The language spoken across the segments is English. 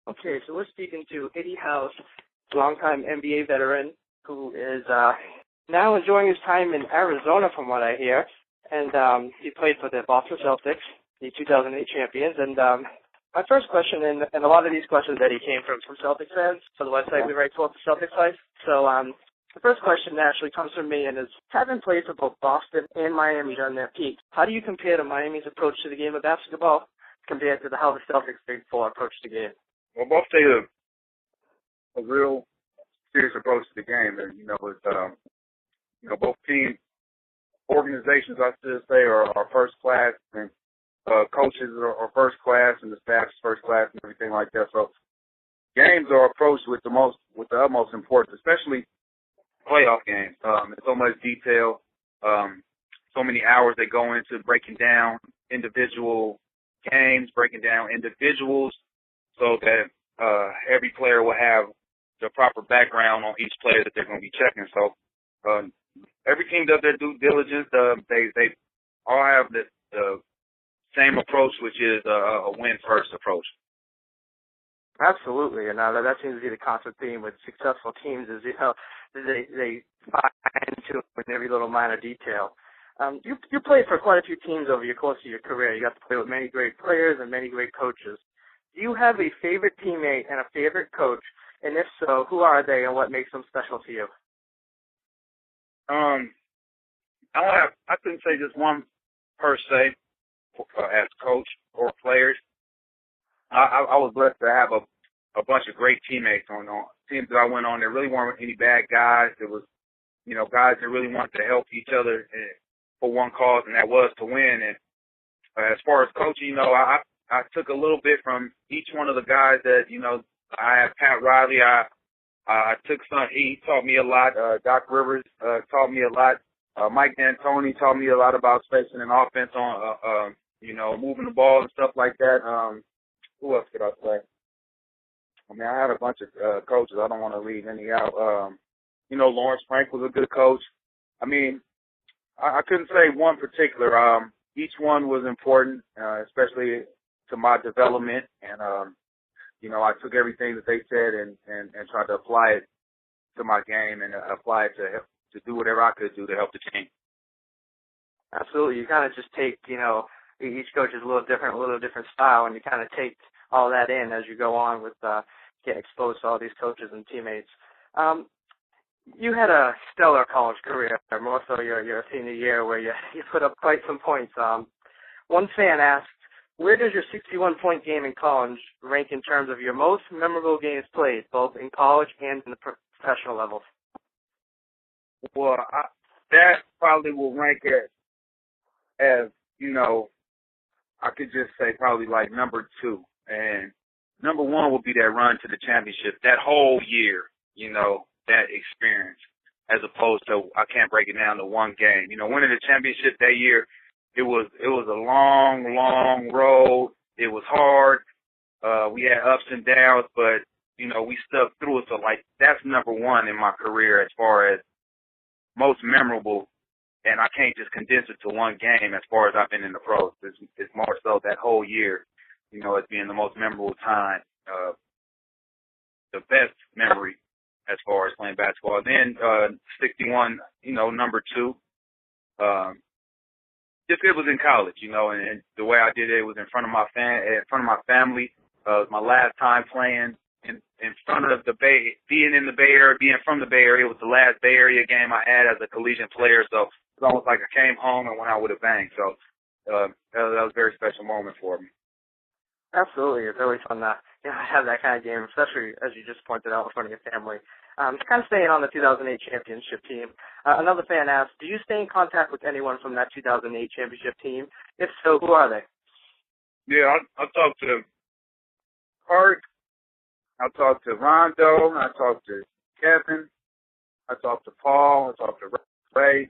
Okay, so we're speaking to Eddie House, longtime NBA veteran, who is now enjoying his time in Arizona, from what I hear. And he played for the Boston Celtics, the 2008 champions. And my first question, and a lot of these questions, Eddie, came from Celtics fans for the website we write for CelticsLife. So the first question naturally comes from me, and is, having played for both Boston and Miami during their peak, how do you compare to Miami's approach to the game of basketball compared to how the Celtics Big Four approach the game? Well, both take a real serious approach to the game, and it's both team organizations, I should say, are first class, and coaches are first class, and the staff is first class, and everything like that. So games are approached with the utmost importance, especially playoff games. There's so much detail, so many hours that go into breaking down individual games, breaking down individuals, so that every player will have the proper background on each player that they're going to be checking. So every team does their due diligence. They all have the same approach, which is a win-first approach. Absolutely, and that seems to be the constant theme with successful teams is, they buy into every little minor detail. You played for quite a few teams over your course of your career. You got to play with many great players and many great coaches. Do you have a favorite teammate and a favorite coach? And if so, who are they and what makes them special to you? I couldn't say just one per se as coach or players. I was blessed to have a bunch of great teammates on teams that I went on. There really weren't any bad guys. There was, guys that really wanted to help each other for one cause, and that was to win. And as far as coaching, I took a little bit from each one of the guys that, I have Pat Riley. I took some. He taught me a lot. Doc Rivers taught me a lot. Mike D'Antoni taught me a lot about spacing and offense on, moving the ball and stuff like that. Who else could I say? I had a bunch of coaches. I don't want to leave any out. Lawrence Frank was a good coach. I couldn't say one particular. Each one was important, especially to my development. And, I took everything that they said and tried to apply it to my game and apply it to do whatever I could do to help the team. Absolutely. You kind of just take, each coach is a little different style, and you kind of take all that in as you go on with getting exposed to all these coaches and teammates. You had a stellar college career, more so your senior year, where you put up quite some points. One fan asked, where does your 61-point game in college rank in terms of your most memorable games played, both in college and in the professional levels? Well, that probably will rank as I could just say probably like number 2. And number 1 would be that run to the championship, that whole year, that experience, as opposed to, I can't break it down to one game. Winning the championship that year, it was a long, long road. It was hard. We had ups and downs, but, we stuck through it. So, that's number 1 in my career as far as most memorable. And I can't just condense it to one game as far as I've been in the pros. It's more so that whole year, as being the most memorable time, the best memory as far as playing basketball. Then 61, number 2. Just it was in college, and the way I did it was in front of my family. It was my last time playing in front of being in the Bay Area, being from the Bay Area. It was the last Bay Area game I had as a collegiate player, so it's almost like I came home and went out with a bang. So that was a very special moment for me. Absolutely. It's always fun to have that kind of game, especially, as you just pointed out, in front of your family. Kind of staying on the 2008 championship team, another fan asked, do you stay in contact with anyone from that 2008 championship team? If so, who are they? Yeah, I talked to Hart. I talked to Rondo. I talked to Kevin. I talked to Paul. I talked to Ray.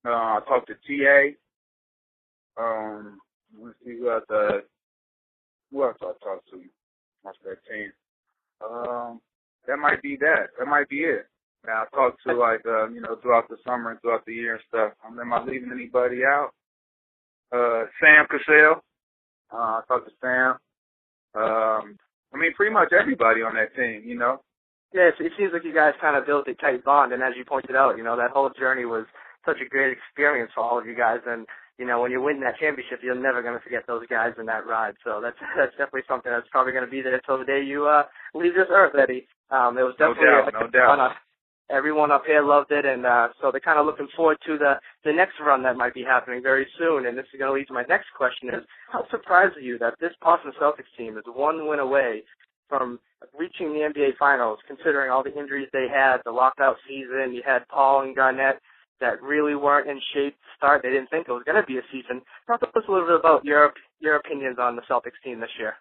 I talked to T.A. Let's see who else I talked to. What's that team? That might be that. That might be it. Now, I talked to, throughout the summer and throughout the year and stuff. Am I leaving anybody out? Sam Cassell. I talked to Sam. I mean, pretty much everybody on that team, you know. Yeah, it seems like you guys kind of built a tight bond, and as you pointed out, that whole journey was such a great experience for all of you guys, and when you win that championship, you're never going to forget those guys in that ride. So that's definitely something that's probably going to be there till the day you leave this earth, Eddie. It was definitely no doubt. Everyone up here loved it, and so they're kind of looking forward to the next run that might be happening very soon. And this is going to lead to my next question: is how surprised are you that this Boston Celtics team is one win away from reaching the NBA Finals, considering all the injuries they had, the lockout season? You had Paul and Garnett that really weren't in shape to start. They didn't think it was going to be a season. Talk to us a little bit about your opinions on the Celtics team this year.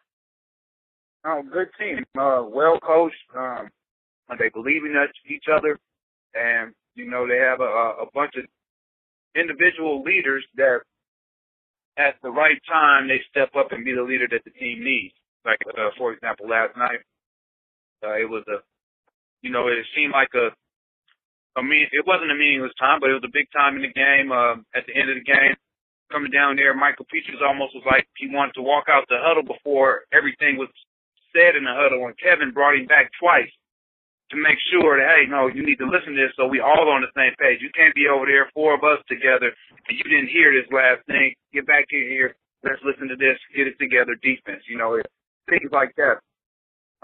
Oh, good team. Well coached. They believe in each other, and they have a bunch of individual leaders that, at the right time, they step up and be the leader that the team needs. Like, for example, last night, it was it seemed like it wasn't a meaningless time, but it was a big time in the game. At the end of the game, coming down there, Michael Peters almost was like he wanted to walk out the huddle before everything was said in the huddle, and Kevin brought him back twice to make sure that, hey, no, you need to listen to this so we all on the same page. You can't be over there, four of us together, and you didn't hear this last thing. Get back in here. Let's listen to this. Get it together. Defense, things like that.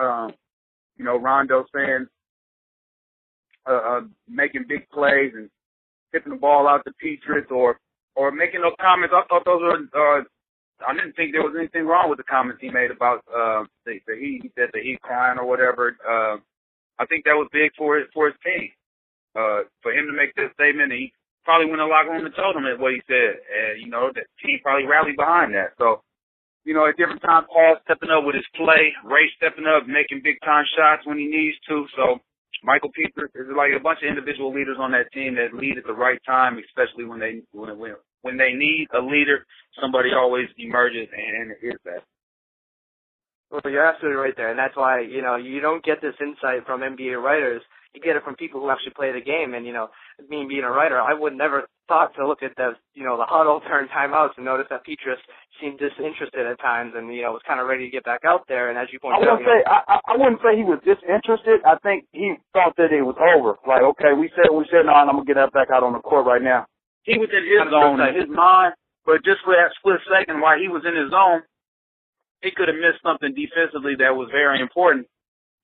Rondo saying, making big plays and tipping the ball out to Peters or making those comments. I thought those were, I didn't think there was anything wrong with the comments he made about the Heat. He said the Heat crying or whatever. I think that was big for his team. For him to make that statement, he probably went in the locker room and told him what he said. And, the team probably rallied behind that. So, at different times, Paul stepping up with his play, Ray stepping up, making big-time shots when he needs to. So, Michael Peters is like a bunch of individual leaders on that team that lead at the right time, especially when they need a leader. Somebody always emerges, and it is that. Well, you're absolutely right there, and that's why, you don't get this insight from NBA writers. You get it from people who actually play the game, and, me being a writer, I would never thought to look at the huddle during timeouts and notice that Petras seemed disinterested at times and, was kind of ready to get back out there, and as you pointed out... I wouldn't say he was disinterested. I think he thought that it was over. Like, okay, we said, no, I'm going to get back out on the court right now. He was in his zone, in his mind, but just for that split second while he was in his zone, he could have missed something defensively that was very important.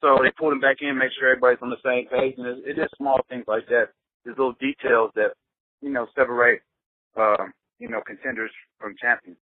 So they pulled him back in, make sure everybody's on the same page. And it is small things like that. There's little details that, separate, contenders from champions.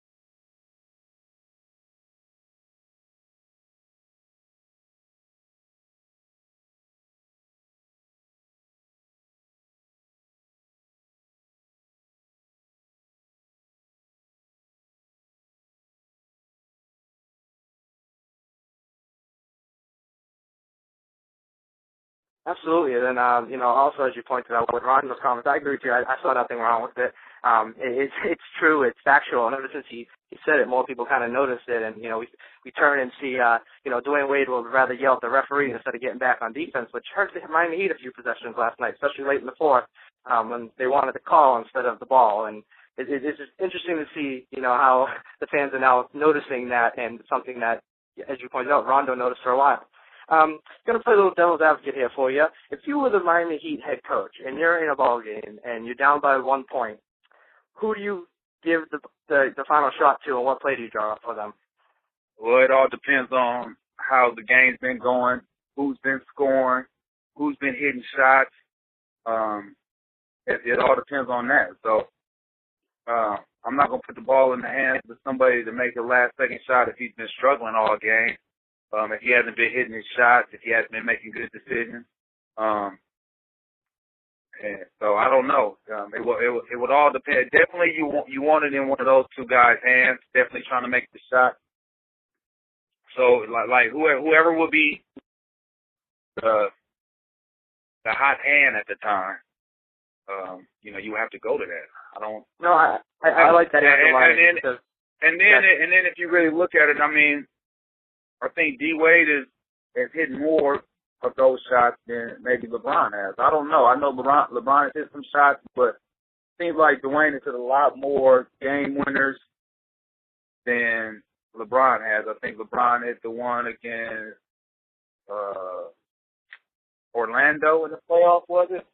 Absolutely, and then also as you pointed out with Rondo's comments, I agree with you. I saw nothing wrong with it. It's true, it's factual, and ever since he said it, more people kind of noticed it. And we turn and see Dwayne Wade would rather yell at the referee instead of getting back on defense, which hurt the Miami Heat a few possessions last night, especially late in the fourth when they wanted the call instead of the ball. And it's just interesting to see how the fans are now noticing that, and something that, as you pointed out, Rondo noticed for a while. Going to play a little devil's advocate here for you. If you were the Miami Heat head coach and you're in a ball game and you're down by 1 point, who do you give the final shot to, and what play do you draw up for them? Well, it all depends on how the game's been going, who's been scoring, who's been hitting shots. It all depends on that. So I'm not going to put the ball in the hands of somebody to make a last-second shot if he's been struggling all game. If he hasn't been hitting his shots, if he hasn't been making good decisions. And so I don't know. It would all depend. Definitely you want it in one of those two guys' hands, definitely trying to make the shot. So like whoever will be the hot hand at the time, you have to go to that. I like that answer. And then if you really look at it, I mean, I think D Wade has hit more of those shots than maybe LeBron has. I don't know. I know LeBron has hit some shots, but it seems like Dwayne has hit a lot more game winners than LeBron has. I think LeBron hit the one against Orlando in the playoff, was it?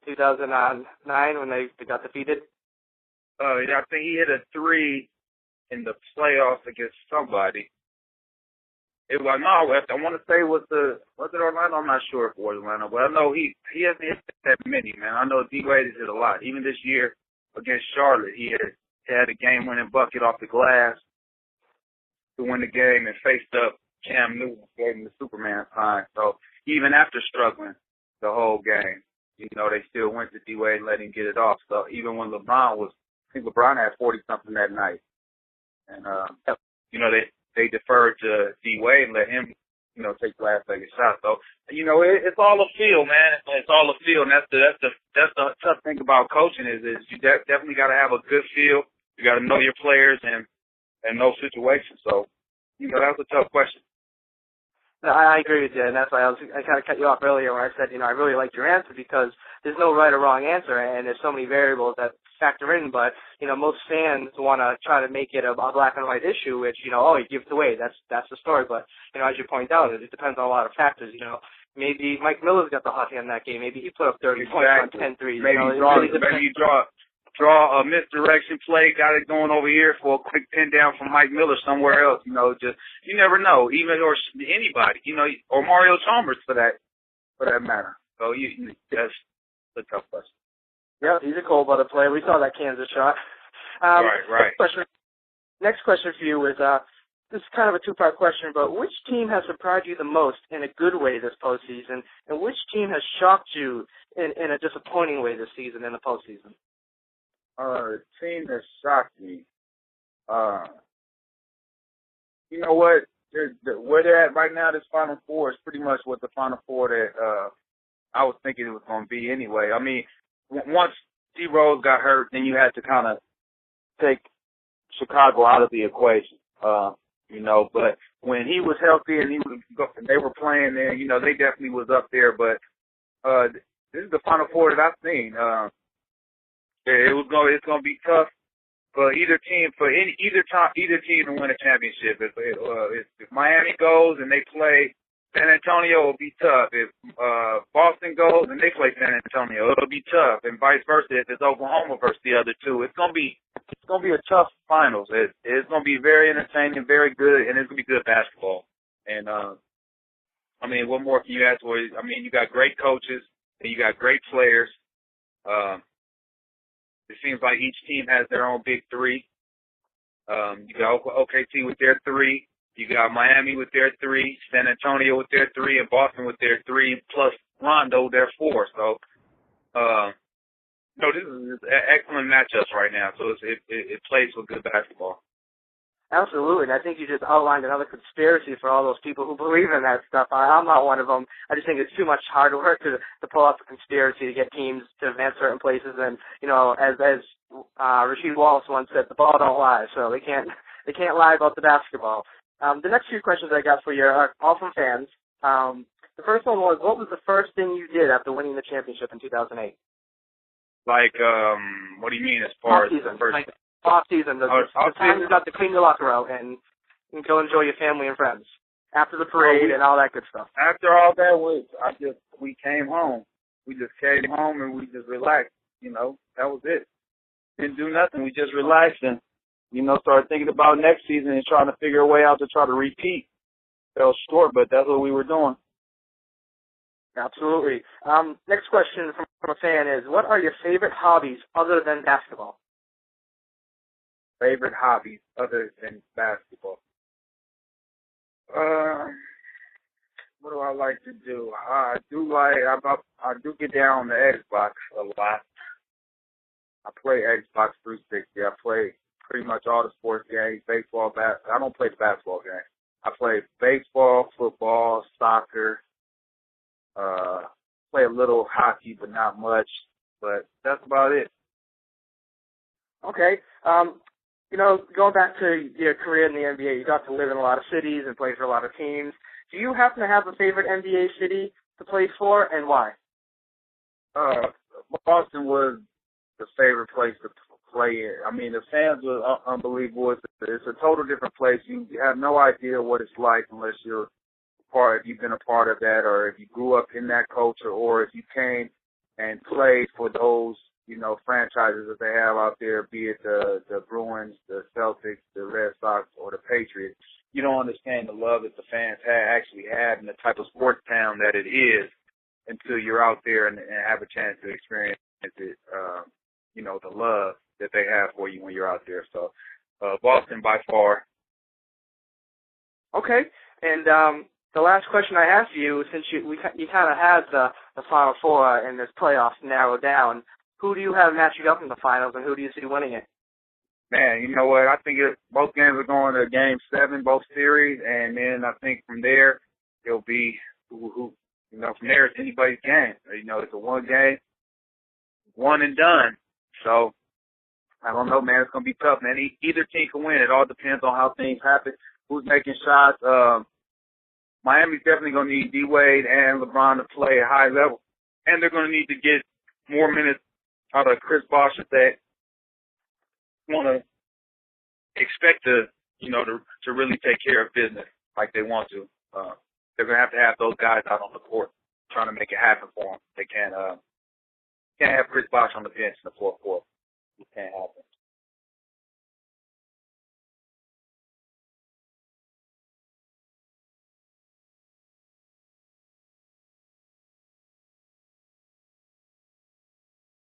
2009 when they got defeated. Yeah, I think he hit a 3 in the playoffs against somebody. It was no, I want to say was it Orlando? I'm not sure if it was Orlando, but I know he hasn't hit that many, man. I know D-Wade has hit a lot. Even this year against Charlotte, he had a game-winning bucket off the glass to win the game and faced up Cam Newton, gave him the Superman sign. So even after struggling the whole game, they still went to D-Wade and let him get it off. So even when LeBron I think LeBron had 40-something that night. And, they deferred to D-Wade and let him, take the last leg of shot. So, it's all a feel, man. It's all a feel. And that's the tough thing about coaching is you definitely got to have a good feel. You got to know your players and know situations. So, that's a tough question. No, I agree with you, and that's why I kind of cut you off earlier when I said, I really liked your answer because there's no right or wrong answer, and there's so many variables that factor in. But most fans want to try to make it a black and white issue, which you give it away. That's the story. But as you point out, it depends on a lot of factors. Maybe Mike Miller's got the hot hand in that game. Maybe he put up 30 points on 10 threes. Maybe you draw a misdirection play, got it going over here for a quick pin down from Mike Miller somewhere else. Just you never know, even or anybody, or Mario Chalmers for that matter. So that's a tough question. Yeah, he's a cold-blooded player. We saw that Kansas shot. Right. Next question for you is this is kind of a two-part question, but which team has surprised you the most in a good way this postseason, and which team has shocked you in a disappointing way this season in the postseason? Team that shocked me. You know what? Where they're at right now, this Final Four is pretty much what the Final Four that I was thinking it was going to be anyway. I mean, once D Rose got hurt, then you had to kind of take Chicago out of the equation. But when he was healthy and they were playing there, they definitely was up there. But this is the Final Four that I've seen. It's going to be tough for either team to win a championship. If Miami goes and they play San Antonio, it'll be tough. If Boston goes and they play San Antonio, it'll be tough. And vice versa if it's Oklahoma versus the other two. It's gonna be a tough finals. It's gonna be very entertaining, very good, and it's gonna be good basketball. And what more can you ask for? You got great coaches and you got great players. It seems like each team has their own big three. You got OKC with their three. You got Miami with their three, San Antonio with their three, and Boston with their three, plus Rondo, their four. So, this is excellent matchups right now. So it plays for good basketball. Absolutely, and I think you just outlined another conspiracy for all those people who believe in that stuff. I'm not one of them. I just think it's too much hard work to pull off a conspiracy to get teams to advance certain places. And as Rasheed Wallace once said, the ball don't lie, so they can't lie about the basketball. The next few questions I got for you are all from fans. The first one was, what was the first thing you did after winning the championship in 2008? Like, what do you mean as far as the first? Like off-season, the time you got to clean your locker out and go enjoy your family and friends after the parade and all that good stuff. After all that, we came home. We just came home and we just relaxed. That was it. Didn't do nothing. We just relaxed and started thinking about next season and trying to figure a way out to try to repeat. Fell short, but that's what we were doing. Absolutely. Next question from a fan is, what are your favorite hobbies other than basketball? Favorite hobbies other than basketball? What do I like to do? I do get down on the Xbox a lot. I play Xbox 360. I play pretty much all the sports games, baseball, I don't play the basketball game. I play baseball, football, soccer, play a little hockey, but not much. But that's about it. Okay. Going back to your career in the NBA, you got to live in a lot of cities and play for a lot of teams. Do you happen to have a favorite NBA city to play for, and why? Boston was the favorite place to play in. I mean, the fans were unbelievable. It's a total different place. You have no idea what it's like unless you're if you've been a part of that, or if you grew up in that culture, or if you came and played for those, franchises that they have out there, be it the Bruins, the Celtics, the Red Sox, or the Patriots. You don't understand the love that the fans actually have and the type of sports town that it is until you're out there and have a chance to experience it, the love that they have for you when you're out there. So, Boston by far. Okay, and the last question I have for you, since you kind of had the Final Four in this playoffs narrowed down, who do you have matching up in the finals, and who do you see winning it? Man, you know what? I think both games are going to Game 7, both series, and then I think from there it'll be who from there it's anybody's game. It's a one game, one and done. So I don't know, man. It's gonna be tough, man. Either team can win. It all depends on how things happen, who's making shots. Miami's definitely going to need D-Wade and LeBron to play at high level. And they're going to need to get more minutes out of Chris Bosh if they want to expect to really take care of business like they want to. They're going to have those guys out on the court trying to make it happen for them. They can't have Chris Bosh on the bench in the fourth quarter. It can't happen.